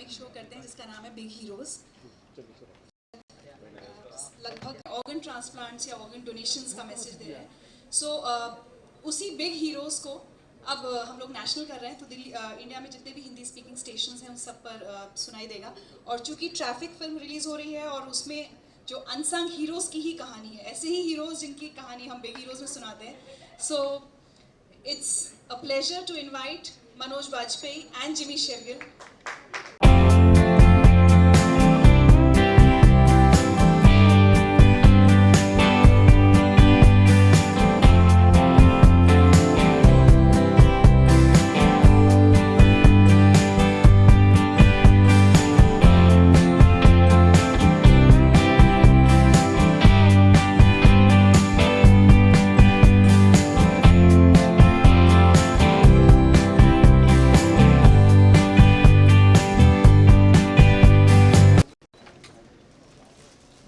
एक शो करते हैं जिसका नाम है बिग हीरोज़। लगभग ऑर्गन ट्रांसप्लांट्स या ऑर्गन डोनेशंस का मैसेज दे रहे हैं। सो उसी बिग हीरोज़ को अब हम लोग नेशनल कर रहे हैं, तो दिल्ली इंडिया में जितने भी हिंदी स्पीकिंग स्टेशंस हैं उन सब पर सुनाई देगा। और चूंकि ट्रैफिक फिल्म रिलीज़ हो रही है और उसमें जो अनसंग हीरोज़ की ही कहानी है, ऐसे ही हीरोज़ जिनकी कहानी हम बिग हीरोज़ में सुनाते हैं। So it's a pleasure to invite Manoj Bajpayee and Jimmy Shergill.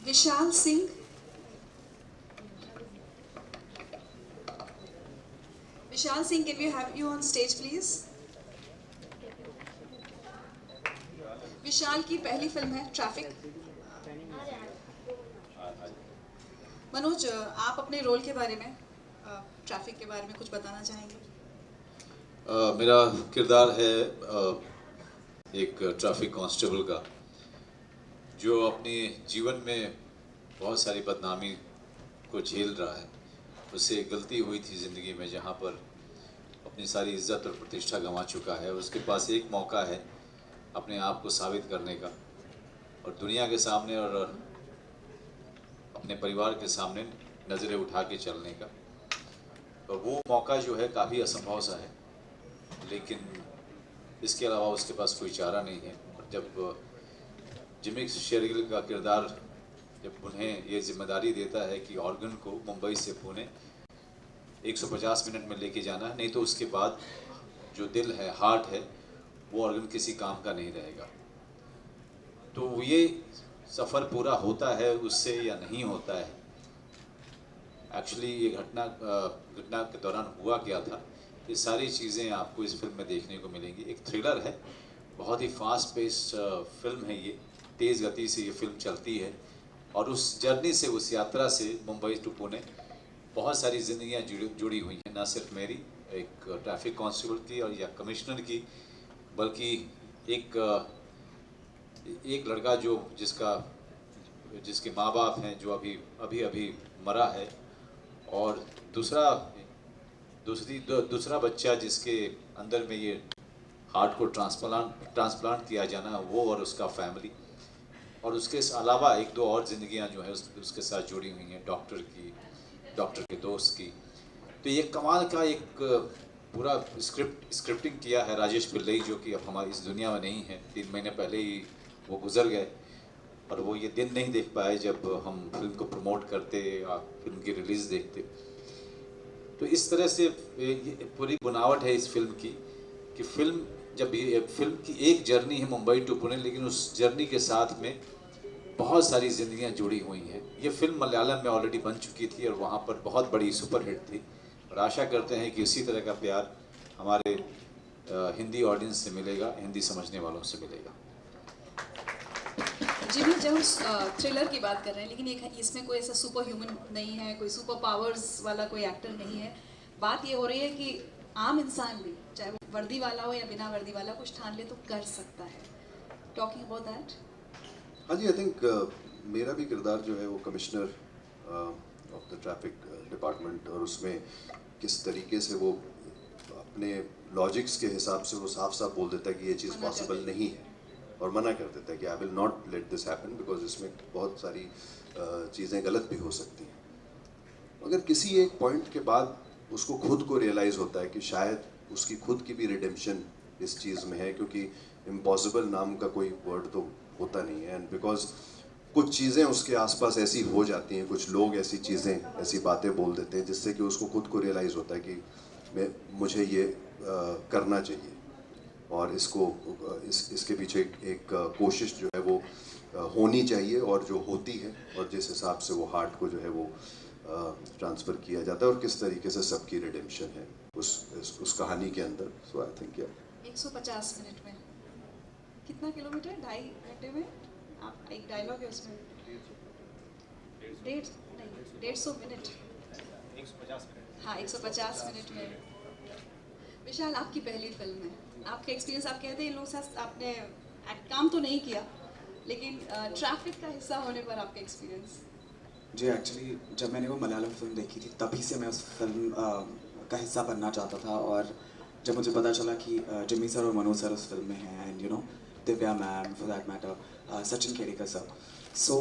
Vishal Singh, Vishal Singh, can we have you on stage please? Vishal की पहली फिल्म है ट्रैफिक। मनोज, आप अपने रोल के बारे में, ट्रैफिक के बारे में कुछ बताना चाहेंगे? मेरा किरदार है एक ट्रैफिक कांस्टेबल का, जो अपने जीवन में बहुत सारी बदनामी को झेल रहा है। उससे एक गलती हुई थी ज़िंदगी में जहाँ पर अपनी सारी इज्जत और प्रतिष्ठा गंवा चुका है। उसके पास एक मौका है अपने आप को साबित करने का और दुनिया के सामने और अपने परिवार के सामने नज़रें उठा के चलने का। और वो मौका जो है काफ़ी असंभव सा है, लेकिन इसके अलावा उसके पास कोई चारा नहीं है। और जब जिमी शेरगिल का किरदार जब उन्हें ये जिम्मेदारी देता है कि ऑर्गन को मुंबई से पुणे 150 मिनट में लेके जाना है, नहीं तो उसके बाद जो दिल है, हार्ट है, वो ऑर्गन किसी काम का नहीं रहेगा। तो ये सफ़र पूरा होता है उससे या नहीं होता है। एक्चुअली ये घटना के दौरान हुआ क्या था, ये सारी चीज़ें आपको इस फिल्म में देखने को मिलेंगी। एक थ्रिलर है, बहुत ही फास्ट पेस्ड फिल्म है ये, तेज़ गति से ये फिल्म चलती है। और उस जर्नी से, उस यात्रा से मुंबई टू पुणे बहुत सारी ज़िंदगियाँ जुड़ी हुई हैं, ना सिर्फ मेरी, एक ट्रैफिक कांस्टेबल की और या कमिश्नर की, बल्कि एक लड़का जो जिसके माँ बाप हैं जो अभी मरा है, और दूसरा बच्चा जिसके अंदर में ये हार्ट को ट्रांसप्लांट किया जाना, वो और उसका फैमिली, और उसके अलावा एक दो और ज़िंदगियां जो है उसके साथ जुड़ी हुई हैं, डॉक्टर के दोस्त की। तो ये कमाल का एक पूरा स्क्रिप्टिंग किया है राजेश पिल्लई, जो कि अब हमारी इस दुनिया में नहीं है। 3 महीने पहले ही वो गुजर गए और वो ये दिन नहीं देख पाए जब हम फिल्म को प्रमोट करते या फिल्म की रिलीज़ देखते। तो इस तरह से पूरी बुनावट है इस फिल्म की कि फिल्म की एक जर्नी है मुंबई टू पुणे, लेकिन उस जर्नी के साथ में बहुत सारी ज़िंदगियां जुड़ी हुई हैं। ये फिल्म मलयालम में ऑलरेडी बन चुकी थी और वहाँ पर बहुत बड़ी सुपरहिट थी, और आशा करते हैं कि इसी तरह का प्यार हमारे हिंदी ऑडियंस से मिलेगा, हिंदी समझने वालों से मिलेगा। जी भी, जब हम थ्रिलर की बात कर रहे हैं, लेकिन इसमें कोई ऐसा सुपर ह्यूमन नहीं है, कोई सुपर पावर्स वाला कोई एक्टर नहीं है। बात ये हो रही है कि आम इंसान भी, चाहे वो वर्दी वाला हो या बिना वर्दी वाला, कुछ ठान ले तो कर सकता है। Talking about that. हाँ जी, आई थिंक मेरा भी किरदार जो है वो commissioner of the traffic department, और उसमें किस तरीके से वो अपने लॉजिक्स के हिसाब से वो साफ साफ बोल देता है कि ये चीज़ पॉसिबल नहीं है, और मना कर देता है कि I will not let this happen, because इसमें बहुत सारी चीज़ें गलत भी हो सकती हैं। मगर किसी एक पॉइंट के बाद उसको खुद को रियलाइज़ होता है कि शायद उसकी खुद की भी रिडेम्पशन इस चीज़ में है, क्योंकि इम्पॉसिबल नाम का कोई वर्ड तो होता नहीं है। एंड बिकॉज कुछ चीज़ें उसके आसपास ऐसी हो जाती हैं, कुछ लोग ऐसी चीज़ें, ऐसी बातें बोल देते हैं, जिससे कि उसको खुद को रियलाइज़ होता है कि मुझे ये करना चाहिए, और इसके पीछे एक कोशिश जो है वो होनी चाहिए, और जो होती है, और जिस हिसाब से वो हार्ट को जो है वो ट्रांसफ़र किया जाता है, और किस तरीके से सबकी रिडेम्पशन है उस कहानी के अंदर। सो आई थिंक 150 मिनट में कितना किलोमीटर 2.5 घंटे में? आप एक डायलॉग है उसमें 150 मिनट, 150 मिनट। हाँ 150 मिनट में। विशाल, आपकी पहली फिल्म है, आपका एक्सपीरियंस, आप कहते हैं इन लोगों के साथ आपने काम तो नहीं किया, लेकिन ट्रैफिक का हिस्सा होने पर आपका एक्सपीरियंस? जी एक्चुअली जब मैंने वो मलयालम फिल्म देखी थी तभी से मैं उस फिल्म का हिस्सा बनना चाहता था, और जब मुझे पता चला कि जिम्मी सर और मनोज सर उस फिल्म में हैं, and Divya ma'am for that matter, Sachin Khedekar sir, so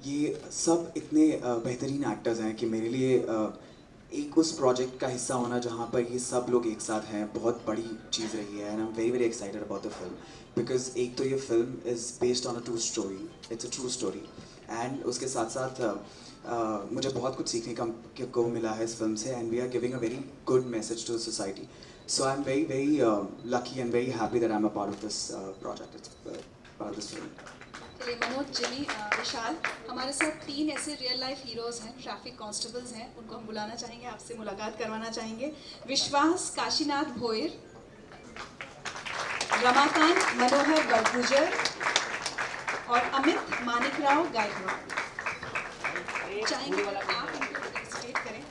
ये सब इतने बेहतरीन एक्टर्स हैं कि मेरे लिए एक उस प्रोजेक्ट का हिस्सा होना जहाँ पर ये सब लोग एक साथ हैं बहुत बड़ी चीज़ रही है, and I am very very excited about the film, because एक तो ये film is based on a true story, it's a true story, and उसके साथ साथ मुझे बहुत कुछ सीखने को मिला है इस फिल्म से, and we are giving a very good message to the society, so I am very very lucky and very happy that I am a part of this project, it's part of this film. चलिए मनोज, जिमी, विशाल, हमारे साथ 3 ऐसे real life heroes हैं, traffic constables हैं, उनको हम बुलाना चाहेंगे, आपसे मुलाकात करवाना चाहेंगे। विश्वास काशीनाथ भोयर, रमाकांत मनोहर बड़गुजर और अमित मानिकराव गायकवाड़। चाहेंगे कि आप इनको एक्सप्लेन करें।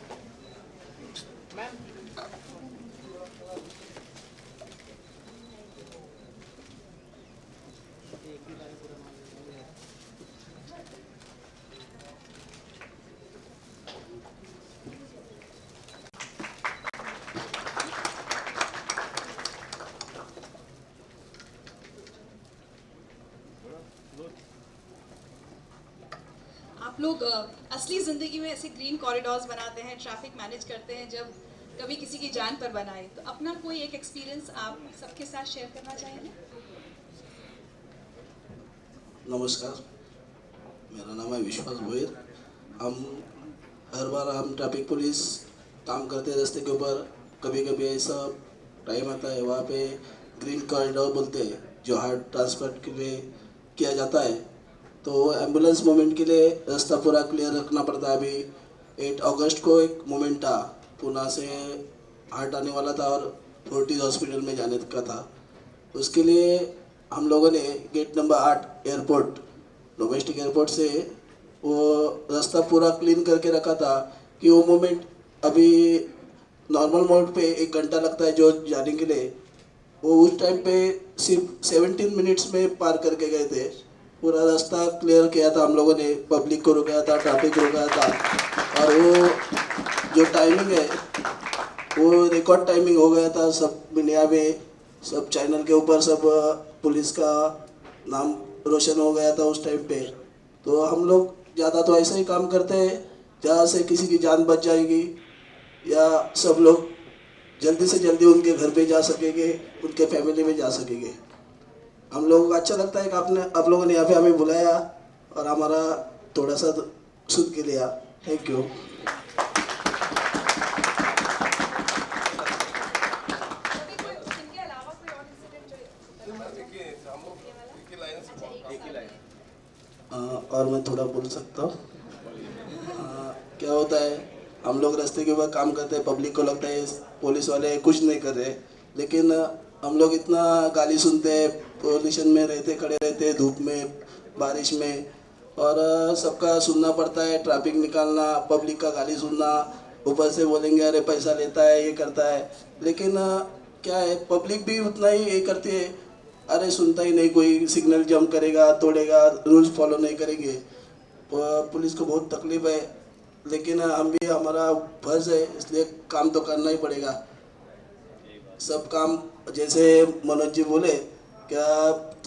आप लोग असली ज़िंदगी में ऐसे ग्रीन कॉरिडोर्स बनाते हैं, ट्रैफिक मैनेज करते हैं, जब कभी किसी की जान पर बनाए, तो अपना कोई एक एक्सपीरियंस आप सबके साथ शेयर करना चाहेंगे? नमस्कार, मेरा नाम है विश्वास भोयर। हर बार हम ट्रैफिक पुलिस काम करते हैं रास्ते के ऊपर, कभी कभी ऐसा टाइम आता है वहाँ पे ग्रीन कॉरिडोर बोलते हैं जो हार्ट ट्रांसपोर्ट के लिए किया जाता है, तो एम्बुलेंस मूवमेंट के लिए रास्ता पूरा क्लियर रखना पड़ता है। अभी 8 अगस्त को एक मूवमेंट था, पुणे से हार्ट आने वाला था और फोर्टिस हॉस्पिटल में जाने का था, उसके लिए हम लोगों ने gate number 8 airport domestic airport से वो रास्ता पूरा क्लीन करके रखा था कि वो मूवमेंट, अभी नॉर्मल मोड पे 1 घंटा लगता है जो जाने के लिए, वो उस टाइम पे सिर्फ 17 मिनट्स में पार करके गए थे। पूरा रास्ता क्लियर किया था हम लोगों ने, पब्लिक को रुकाया था, ट्रैफिक रुकाया था, और वो जो टाइमिंग है वो रिकॉर्ड टाइमिंग हो गया था, सब मीडिया में, सब चैनल के ऊपर, सब पुलिस का नाम रोशन हो गया था उस टाइम पे। तो हम लोग ज़्यादा तो ऐसा ही काम करते हैं जहाँ से किसी की जान बच जाएगी या सब लोग जल्दी से जल्दी उनके घर पे जा सकेंगे, उनके फैमिली में जा सकेंगे। हम लोगों को अच्छा लगता है कि आप लोगों ने यहाँ पे हमें बुलाया और हमारा थोड़ा सा सुन के लिया। Thank you. और मैं थोड़ा बोल सकता हूँ। क्या होता है, हम लोग रास्ते के ऊपर काम करते हैं, पब्लिक को लगता है पुलिस वाले कुछ नहीं कर रहे, लेकिन हम लोग इतना गाली सुनते हैं, पोल्यूशन में रहते, खड़े रहते हैं धूप में, बारिश में, और सबका सुनना पड़ता है, ट्रैफिक निकालना, पब्लिक का गाली सुनना, ऊपर से बोलेंगे अरे पैसा लेता है, ये करता है, लेकिन क्या है, पब्लिक भी उतना ही ये करती है, अरे सुनता ही नहीं कोई, सिग्नल जंप करेगा, तोड़ेगा, रूल्स फॉलो नहीं करेंगे। पुलिस को बहुत तकलीफ है, लेकिन हम भी, हमारा फर्ज है, इसलिए काम तो करना ही पड़ेगा। सब काम, जैसे मनोज जी बोले, क्या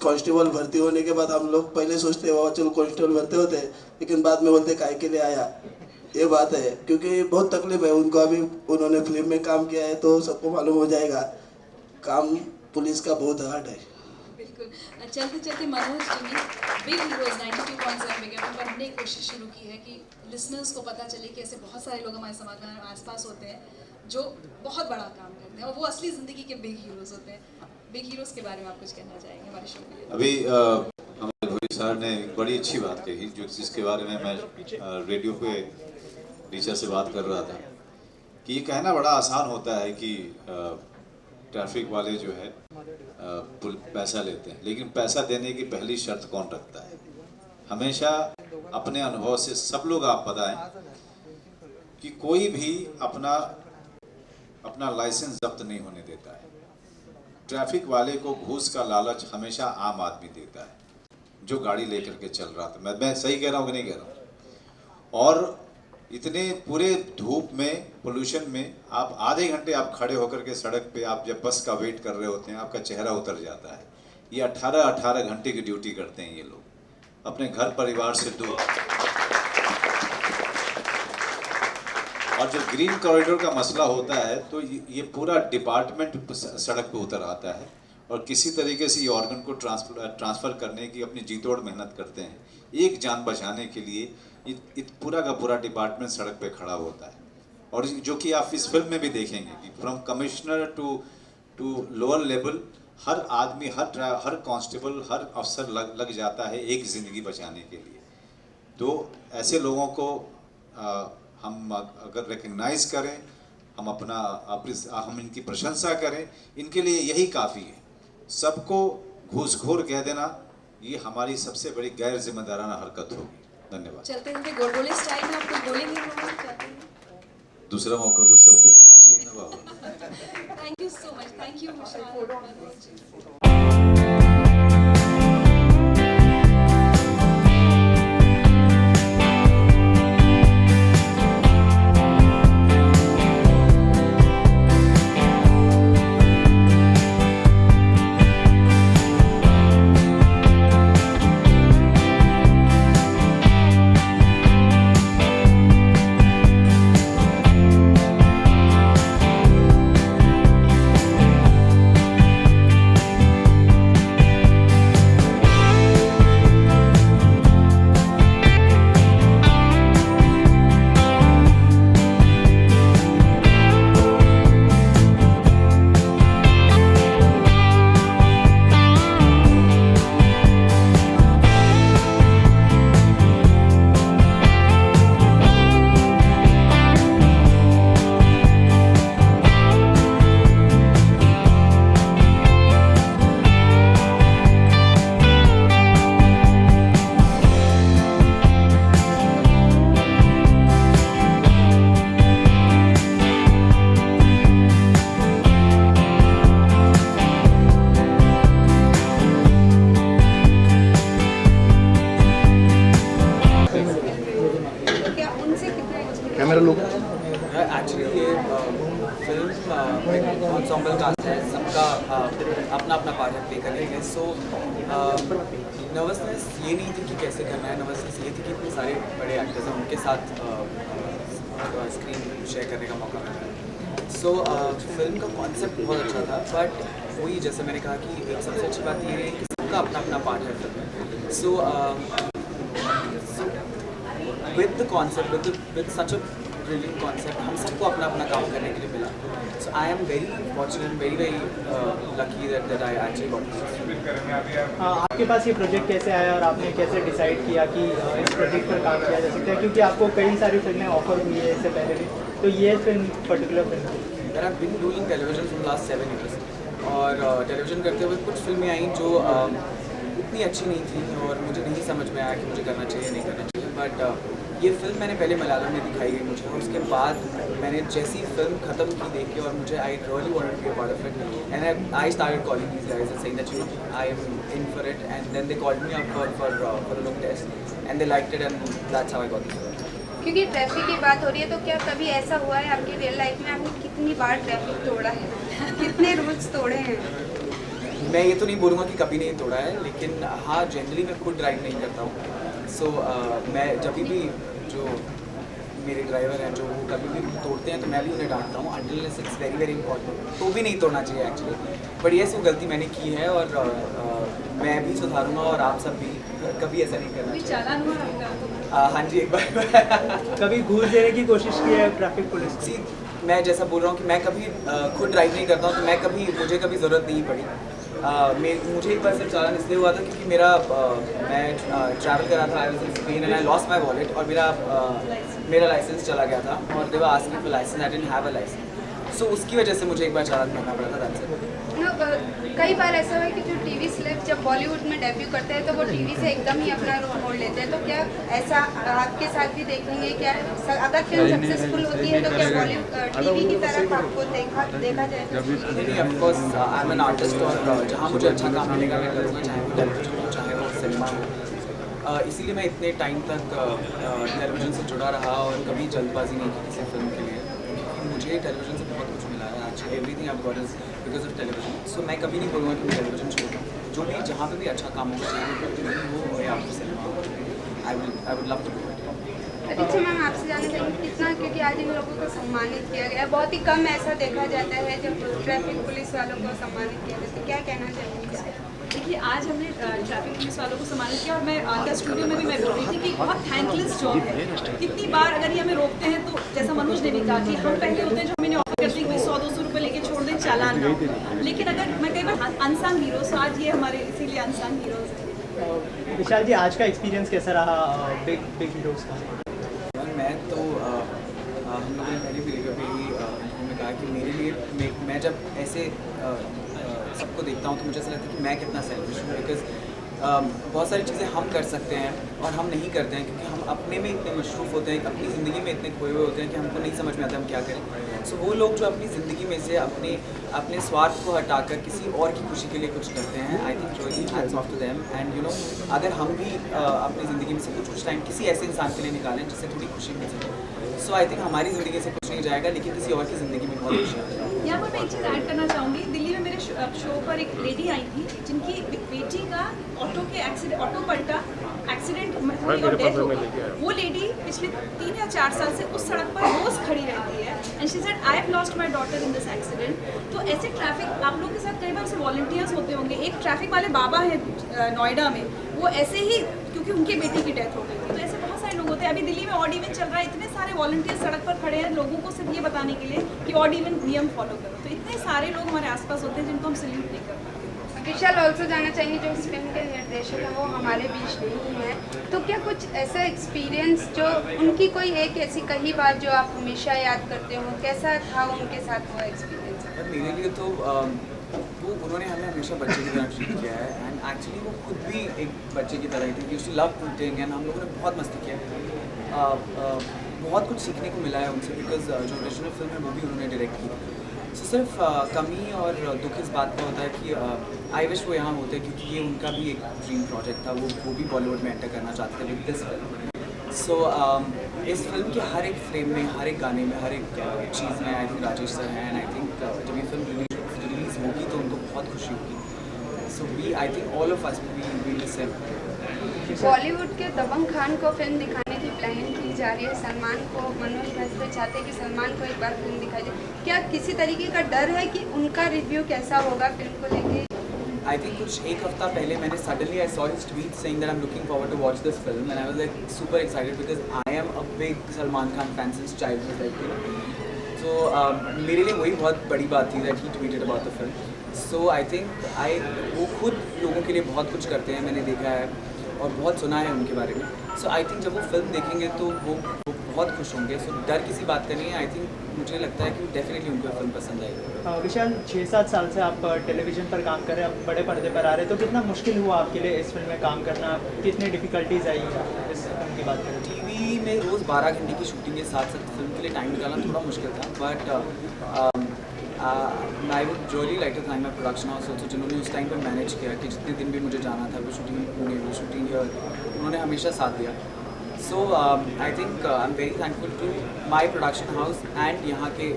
कांस्टेबल भर्ती होने के बाद हम लोग पहले सोचते हैं चलो कांस्टेबल भर्ती होते हैं, लेकिन बाद में बोलते काहे के लिए आया, ये बात है, क्योंकि बहुत तकलीफ है उनको। अभी उन्होंने फिल्म में काम किया है तो सबको मालूम हो जाएगा, काम पुलिस का बहुत हार्ड है। बिल्कुल। चलते चलते Manoj, Jimmy, big heroes 92.7 mega पर हमने एक कोशिश शुरू की है कि लिसनर्स को पता चले कि ऐसे बहुत सारे लोग हमारे समाज में आसपास होते हैं जो बहुत बड़ा काम करते हैं और वो असली ज़िंदगी के बिग हीरोज़ होते हैं। बिग हीरोज़ के बारे में आप कुछ कहना चाहेंगे हमारे शो के लिए? अभी हमारे भोई सर ने एक बड़ी अच्छी बात कही, जो जिसके बारे में मैं रेडियो पे टीचर से बात कर रहा था, कि ये कहना बड़ा आसान होता है कि ट्रैफिक वाले जो है पैसा लेते हैं, लेकिन पैसा देने की पहली शर्त कौन रखता है? हमेशा अपने अनुभव से सब लोग आप बताएं कि कोई भी अपना लाइसेंस जब्त नहीं होने देता है। ट्रैफिक वाले को घूस का लालच हमेशा आम आदमी देता है जो गाड़ी लेकर के चल रहा था। मैं सही कह रहा हूँ कि नहीं कह रहा हूँ? और इतने पूरे धूप में, पोल्यूशन में आप आधे घंटे आप खड़े होकर के सड़क पे, आप जब बस का वेट कर रहे होते हैं, आपका चेहरा उतर जाता है। ये 18 घंटे की ड्यूटी करते हैं ये लोग अपने घर परिवार से दूर। और जो ग्रीन कॉरिडोर का मसला होता है तो ये पूरा डिपार्टमेंट सड़क पे उतर आता है और किसी तरीके से ये ऑर्गन को ट्रांसफ़र करने की अपनी जीतोड़ मेहनत करते हैं। एक जान बचाने के लिए पूरा का पूरा डिपार्टमेंट सड़क पे खड़ा होता है। और जो कि आप इस फिल्म में भी देखेंगे कि from commissioner to lower level, हर आदमी, हर कांस्टेबल, हर अफसर लग जाता है एक ज़िंदगी बचाने के लिए। तो ऐसे लोगों को हम अगर रिकग्नाइज करें, हम इनकी प्रशंसा करें, इनके लिए यही काफ़ी है। सबको घूसखोर कह देना ये हमारी सबसे बड़ी गैर जिम्मेदाराना हरकत होगी। धन्यवाद। चलते हुए गोलगोले स्टाइल में आप कुछ बोलेंगे? दूसरा मौका तो सबको मिलना चाहिए ना बाबा। Thank you so much. Thank you Vishal. Actually ये फिल्म एंसेम्बल कास्ट है, सबका अपना अपना पार्ट है प्ले करने के। सो नर्वसनेस ये नहीं थी कि कैसे करना है, नर्वसनेस ये थी कि इतने सारे बड़े एक्टर्स हैं, उनके साथ स्क्रीन शेयर करने का मौका मिला। सो फिल्म का कॉन्सेप्ट बहुत अच्छा था, बट वही जैसे मैंने कहा कि एक सबसे अच्छी बात ये है कि सबका अपना अपना पार्ट है फिल्म में। So with the concept, with such a brilliant concept, हम सबको अपना अपना काम करने के लिए मिला। So I am very fortunate, very lucky that I actually got. आपके पास ये प्रोजेक्ट कैसे आया और आपने कैसे डिसाइड किया कि इस प्रोजेक्ट पर काम किया जा सकता है? क्योंकि आपको कई सारी फिल्में ऑफर हुई है इससे पहले भी, तो ये film particular film. I have been doing television for last 7 years और टेलीविजन करते हुए कुछ फिल्में आई जो उतनी अच्छी नहीं थी और मुझे नहीं समझ में आया कि मुझे करना चाहिए नहीं करना चाहिए। बट ये फिल्म मैंने पहले मलयालम में दिखाई गई मुझे, और उसके बाद मैंने जैसी फिल्म ख़त्म की देख के और मुझे I really wanted to be a part of it and I started calling these guys and saying that you know I am in for it, and then they called me up for a look test and they liked it and that's how I got this. क्योंकि traffic की बात हो रही है, तो क्या कभी ऐसा हुआ है आपकी रियल लाइफ में आपने कितनी बार ट्रैफिक तोड़ा है? कितने रूल्स तोड़े हैं? मैं ये तो नहीं बोलूँगा कि कभी नहीं तोड़ा है, लेकिन हाँ जनरली मैं खुद ड्राइव नहीं करता हूँ। सो मैं जब भी जो मेरे ड्राइवर हैं जो वो कभी भी तोड़ते हैं तो मैं भी उन्हें डांटता हूँ, until it's very very important, तो भी नहीं तोड़ना चाहिए एक्चुअली। बट येस वो गलती मैंने की है और मैं भी सुधारूंगा और आप सब भी कभी ऐसा नहीं करना चाहिए। चालान हुआ आपका? हाँ जी, एक बार कभी घूस देने की कोशिश की है ट्रैफिक पुलिस को? सी मैं जैसा बोल रहा हूँ कि मैं कभी खुद ड्राइव नहीं करता हूँ, तो मुझे कभी ज़रूरत नहीं पड़ी। मुझे एक बार सिर्फ चालान इसलिए हुआ था क्योंकि मैं ट्रैवल कर रहा था, I was in Spain and I lost my wallet और मेरा लाइसेंस चला गया था और they were asking for license, I didn't have a license so उसकी वजह से मुझे एक बार चालान करना पड़ा था that's it. कई बार ऐसा हुआ कि जो टीवी सेलेब्स जब बॉलीवुड में डेब्यू करते हैं तो वो टीवी से एकदम ही अपना रोल मोड़ लेते हैं, तो क्या ऐसा आपके साथ भी देखेंगे? क्या अगर फिल्म सक्सेसफुल होती है तो क्या बॉलीवुड टीवी की तरफ आपको देखा जाएगा? नहीं, of course I am an artist और जहाँ मुझे अच्छा काम मिलेगा मैं करूँगा, चाहे वो टेलीविजन हो चाहे वो सिनेमा हो। इसीलिए मैं इतने टाइम तक टेलीविजन से जुड़ा रहा और कभी जल्दबाजी नहीं की किसी फिल्म के लिए, क्योंकि मुझे टेलीविजन से बहुत कुछ मिला है। आज everything I got is because of television. So मैं कभी नहीं बोलूँगा कि मैं टेलीविजन छोड़ दूँ। जो भी जहाँ पे भी अच्छा काम होगा चाहे वो या आपको cinema, I would love to do it. अच्छा मैम, आपसे जानना चाहेंगे कितना, क्योंकि आज इन लोगों को सम्मानित किया गया, बहुत ही कम ऐसा देखा जाता है जब ट्रैफिक पुलिस वालों को सम्मानित किया जाता है, क्या कहना चाहेंगे? देखिए, आज हमने ट्रैफिक पुलिस वालों को सम्मानित किया और मैं आगे स्टूडियो में भी मैं बोल रही थी कि बहुत थैंकलेस जॉब है। कितनी बार अगर ये हमें रोकते हैं तो जैसा मनोज ने भी कहा कि हम पहले होते हैं जो हमें ऑफर करते हैं कि 100-200 रुपये लेके छोड़ दें चालान ना हो। लेकिन अगर मैं कई बार अनसंग हीरोज, आज ये हमारे इसीलिए अनसंग हीरोज हैं। विशाल जी, आज का एक्सपीरियंस कैसा रहा बिग हीरोज़ का? मैं तो हम लोगों ने पहले भी देखा भी उन्होंने कहा कि मेरे लिए मैं जब ऐसे सबको देखता हूँ तो मुझे ऐसा लगता है कि मैं कितना सेल्फिश हूँ, बिकॉज बहुत सारी चीज़ें हम कर सकते हैं और हम नहीं करते हैं क्योंकि हम अपने में इतने मशरूफ़ होते हैं, अपनी ज़िंदगी में इतने खोए हुए होते हैं कि हमको नहीं समझ में आता हम क्या करें। सो वो लोग जो अपनी ज़िंदगी में से अपने स्वार्थ को हटाकर किसी और की खुशी के लिए कुछ करते हैं, I think really hats off to them. And you know, अगर हम भी अपनी ज़िंदगी में से कुछ टाइम किसी ऐसे इंसान के लिए निकालें जिससे थोड़ी खुशी मिल सके, सो आई थिंक हमारी ज़िंदगी से कुछ नहीं जाएगा लेकिन किसी और की ज़िंदगी में बहुत खुशी आ जाएगी। यहाँ पर मैं एक चीज़ ऐड करना चाहूँगी। दिल्ली में मेरे शो पर एक लेडी आई थी जिनकी बेटी का ऑटो पलटा, एक्सीडेंट हुई और डेथ हो गई। वो लेडी पिछले 3 या 4 साल से उस सड़क पर रोज़ खड़ी रहती है and she said I have lost my daughter in this accident. तो ऐसे ट्रैफिक आप लोग के साथ कई बार ऐसे वॉलंटियर्स होते होंगे। एक ट्रैफिक वाले बाबा हैं नोएडा में, वो ऐसे ही क्योंकि उनके बेटी की डेथ हो गई थी। तो ऐसे बहुत सारे लोग होते हैं। अभी दिल्ली में ऑड इवन चल रहा है, इतने सारे वॉलंटियर्स सड़क पर खड़े हैं लोगों को सिर्फ ये बताने के लिए कि ऑड इवन नियम फॉलो करो। तो इतने सारे लोग हमारे आसपास होते हैं जिनको हम सैल्यूट नहीं करते। विशाल, ऑल्सो जानना चाहेंगे जो इस फिल्म के निर्देशक हैं वो हमारे बीच नहीं हैं, तो क्या कुछ ऐसा एक्सपीरियंस जो उनकी कोई एक ऐसी कही बात जो आप हमेशा याद करते हो, कैसा था उनके साथ वो एक्सपीरियंस? मेरे लिए तो वो उन्होंने हमें हमेशा बच्चे की तरह ट्रीट किया है एंड एक्चुअली वो खुद भी एक बच्चे की तरह ही थे। Used to love eating and हम लोगों ने बहुत मस्ती किया। बहुत कुछ सीखने को मिला है उनसे बिकॉज जो ओरिजिनल फिल्म है वो भी उन्होंने डायरेक्ट की। सो सिर्फ कमी और दुख इस बात का होता है कि आई विश वो यहाँ होते क्योंकि ये उनका भी एक ड्रीम प्रोजेक्ट था। वो भी बॉलीवुड में एंटर करना चाहते थे विद दिस फिल्म। सो इस फिल्म के हर एक फ्रेम में, हर एक गाने में, हर एक चीज़ में आई थिंक राजेश सर हैं एंड आई थिंक जब ये फिल्म रिलीज़ होगी तो उनको बहुत खुशी होगी। So we I think all of us we will same. Bollywood के दबंग खान को फिल्म दिखाने की प्लानिंग की जा रही है। सलमान को, मनोज भाई चाहते हैं कि सलमान को एक बार फिल्म दिखाई जाए। क्या किसी तरीके का डर है कि उनका रिव्यू कैसा होगा फिल्म को लेके? आई थिंक कुछ एक हफ्ता पहले मैंने suddenly I saw his tweet saying that I am looking forward to watch this film and I was like super excited because I am a big Salman Khan fan since childhood like. So मेरे लिए वही बहुत बड़ी बात थी that he tweeted about the film. So I think वो खुद लोगों के लिए बहुत कुछ करते हैं, मैंने देखा है और बहुत सुना है उनके बारे में। सो आई थिंक जब वो फिल्म देखेंगे तो वो बहुत खुश होंगे। सो डर किसी बात का नहीं है। आई थिंक मुझे लगता है कि डेफिनेटली उनको फिल्म पसंद आएगी। विशाल, 6-7 साल से आप टेलीविजन पर काम कर रहे हैं, अब बड़े पर्दे पर आ रहे हैं, तो कितना मुश्किल हुआ आपके लिए इस फिल्म में काम करना? कितनी डिफ़िकल्टीज आई इस फिल्म की बात करें? टीवी में रोज़ 12 घंटे की शूटिंग के साथ साथ फिल्म के लिए टाइम निकालना थोड़ा मुश्किल था, but I would really like to thank my production house also जिन्होंने उस टाइम पर मैनेज किया कि जितने दिन भी मुझे जाना था, वो शूटिंग पुणे, वो शूटिंग हियर, उन्होंने हमेशा साथ दिया। So I think I am very thankful to my production house and यहाँ के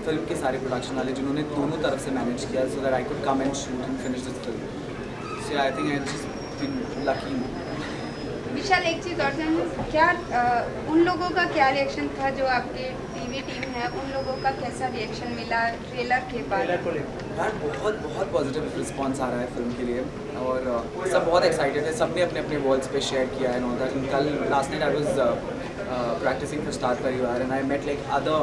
फिल्म के सारे प्रोडक्शन वाले जिन्होंने दोनों तरफ से मैनेज किया so that I could come and shoot and finish this film. So I think I just been lucky. Vishal, एक चीज़ और जानना, क्या उन लोगों का क्या रिएक्शन था जो आपकी टीवी टीम है, उन लोगों का कैसा रिएक्शन मिला ट्रेलर के बाद? यार बहुत पॉजिटिव रिस्पांस आ रहा है फिल्म के लिए और सब बहुत एक्साइटेड है। सब ने अपने अपने वॉल्स पे शेयर किया है। और कल last night I was practicing for star Parivaar and I met like other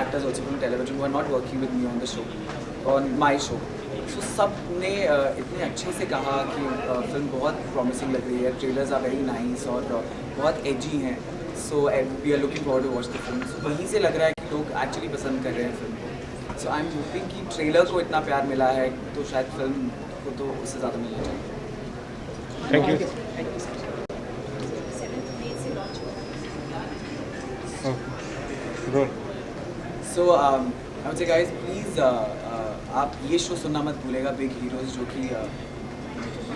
actors also from television who are not working with me on the show, on my show. So सब ने इतने अच्छे से कहा कि फिल्म बहुत प्रॉमिसिंग लग रही है, ट्रेलर्स आर वेरी नाइस और बहुत एजी हैं। So we are looking forward to watch the film. So वहीं से लग रहा है कि लोग एक्चुअली पसंद कर रहे हैं फिल्म को। सो आई एम होपिंग कि ट्रेलर को इतना प्यार मिला है तो शायद फिल्म को तो उससे ज़्यादा मिलना चाहिए। Thank you. Role. So I would say guys please आप ये शो सुनना मत भूलेगा, बिग हीरोज़, जो कि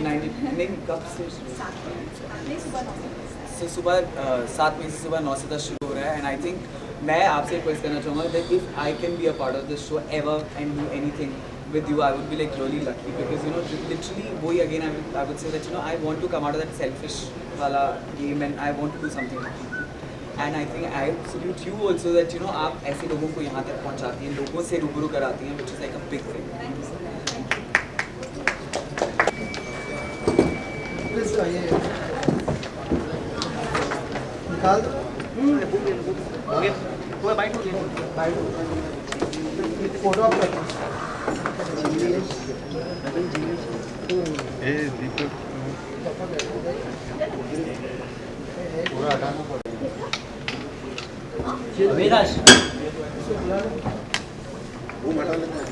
90 कब से सुबह 7 बजे से सुबह 9 से 10 शुरू हो रहा है। एंड आई थिंक मैं आपसे रिक्वेस्ट करना चाहूँगा that if I can be a part of this show ever and do anything with you, I would be like really lucky, because you know literally वही again I would say that you know I want to come out of that selfish वाला game and I want to do something for people. And I think I salute you also that you know आप ऐसे लोगों को यहाँ तक पहुँचाती हैं, लोगों से रूबरू कराती हैं, which is like a big thing. निकाल दो। हो गया पूरा बाइट हो गया। फोटो आप कर ए दीपक पूरा हटाना पड़ेगा। अविनाश वो हटा लेते हैं।